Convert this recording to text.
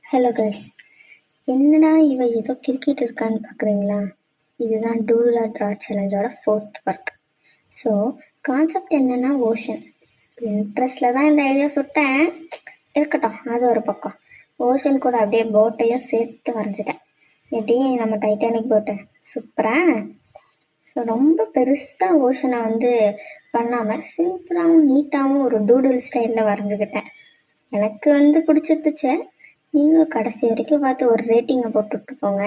Hello guys, என்னடா இவ ஏதோ கிரிக்கெட் இருக்கான்னு பார்க்குறீங்களா? இதுதான் டூடுலா ட்ரா சேலஞ்சோட 4th ஒர்க். ஸோ கான்செப்ட் என்னென்னா ஓஷன். இன்ட்ரெஸ்டில் தான் இந்த ஐடியா சுட்டேன், இருக்கட்டும், அது ஒரு பக்கம். ஓஷன் கூட அப்படியே போட்டையும் சேர்த்து வரைஞ்சிட்டேன். எப்படி நம்ம டைட்டானிக் போட்டை சூப்பரா. ஸோ ரொம்ப பெருசாக ஓஷனை பண்ணாமல் சிம்பிளாகவும் நீட்டாகவும் ஒரு டூடுல் ஸ்டைலில் வரைஞ்சிக்கிட்டேன். எனக்கு பிடிச்சிருந்துச்சு. நீங்களும் கடைசி வரைக்கும் பார்த்து ஒரு ரேட்டிங்கை போட்டுவிட்டு போங்க.